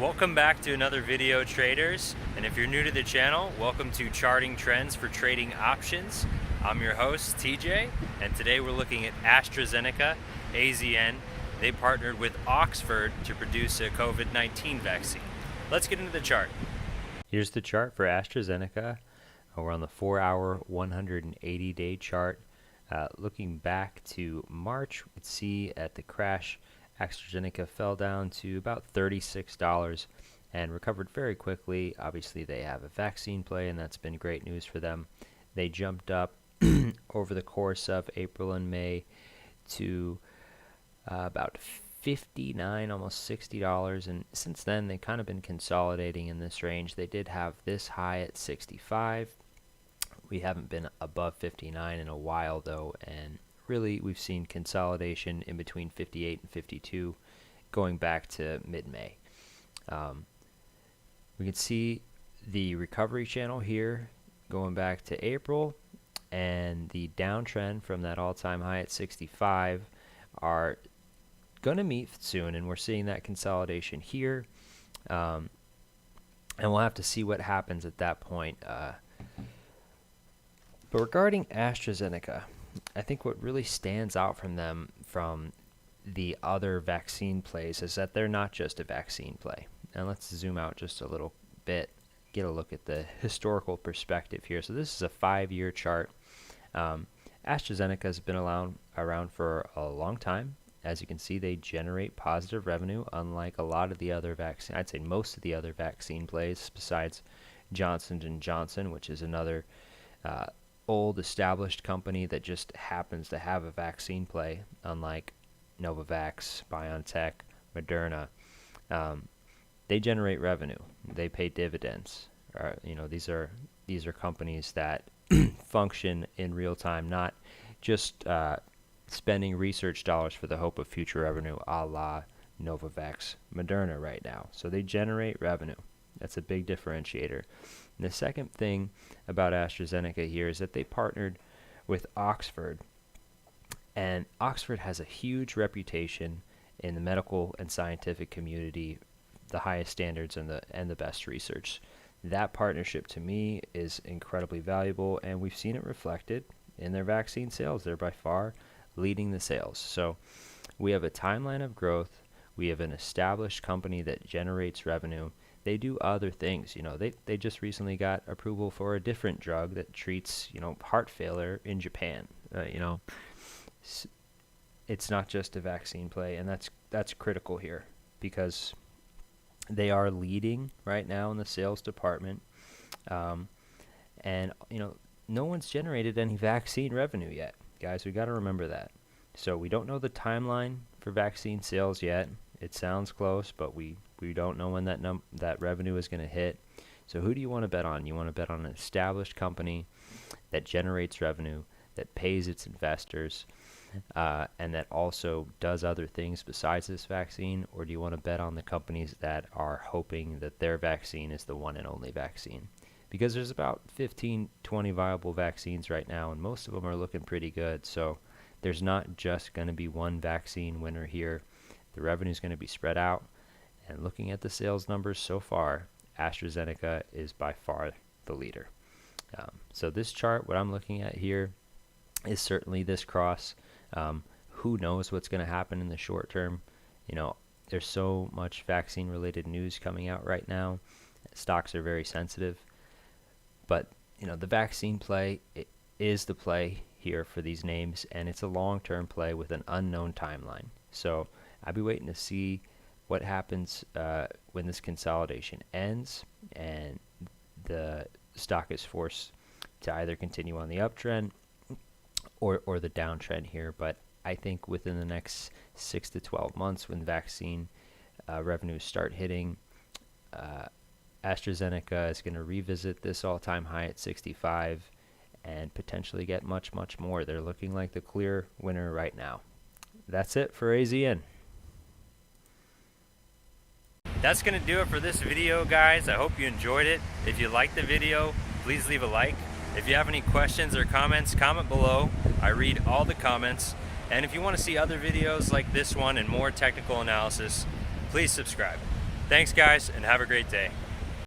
Welcome back to another video, traders, and if you're new to the channel, welcome to Charting Trends for Trading Options. I'm your host, TJ, and today we're looking at AstraZeneca, AZN. They partnered with Oxford to produce a COVID-19 vaccine. Let's get into the chart. Here's the chart for AstraZeneca. We're on the 4-hour, 180-day chart. Looking back to March, we can see at the crash, AstraZeneca fell down to about $36 and recovered very quickly. Obviously, they have a vaccine play, and that's been great news for them. They jumped up over the course of April and May to about $59, almost $60, and since then they've kind of been consolidating in this range. They did have this high at 65. We haven't been above 59 in a while, though, and really we've seen consolidation in between 58 and 52 going back to mid-May. We can see the recovery channel here going back to April, and the downtrend from that all-time high at 65 are going to meet soon, and we're seeing that consolidation here, and we'll have to see what happens at that point. But regarding AstraZeneca, I think what really stands out from them from the other vaccine plays is that they're not just a vaccine play. Now let's zoom out just a little bit, get a look at the historical perspective here. So this is a 5-year chart. AstraZeneca has been around for a long time. As you can see, they generate positive revenue, unlike a lot of the other vaccine, I'd say most of the other vaccine plays besides Johnson & Johnson, which is another old established company that just happens to have a vaccine play, unlike Novavax, BioNTech, Moderna. They generate revenue. They pay dividends. These are companies that function in real time, not just spending research dollars for the hope of future revenue, a la Novavax, Moderna right now. So they generate revenue. That's a big differentiator. And the second thing about AstraZeneca here is that they partnered with Oxford, and Oxford has a huge reputation in the medical and scientific community, the highest standards and the best research. That partnership to me is incredibly valuable, and we've seen it reflected in their vaccine sales. They're by far leading the sales. So we have a timeline of growth. We have an established company that generates revenue. They do other things. They just recently got approval for a different drug that treats, heart failure in Japan. It's not just a vaccine play, and that's critical here because they are leading right now in the sales department, and no one's generated any vaccine revenue yet, guys. We got to remember that. So we don't know the timeline for vaccine sales yet. It sounds close, but we don't know when that revenue is going to hit. So who do you want to bet on? You want to bet on an established company that generates revenue, that pays its investors, and that also does other things besides this vaccine? Or do you want to bet on the companies that are hoping that their vaccine is the one and only vaccine? Because there's about 15, 20 viable vaccines right now, and most of them are looking pretty good. So there's not just going to be one vaccine winner here. The revenue is going to be spread out. And looking at the sales numbers so far, AstraZeneca is by far the leader. So this chart, what I'm looking at here, is certainly this cross. Who knows what's going to happen in the short term? There's so much vaccine-related news coming out right now. Stocks are very sensitive. But, the vaccine play is the play here for these names, and it's a long-term play with an unknown timeline. So I'll be waiting to see what happens when this consolidation ends and the stock is forced to either continue on the uptrend or the downtrend here. But I think within the next 6 to 12 months, when vaccine revenues start hitting, AstraZeneca is going to revisit this all-time high at 65 and potentially get much, much more. They're looking like the clear winner right now. That's it for AZN. That's going to do it for this video, guys. I hope you enjoyed it. If you liked the video, please leave a like. If you have any questions or comments, comment below. I read all the comments. And if you want to see other videos like this one and more technical analysis, please subscribe. Thanks, guys, and have a great day.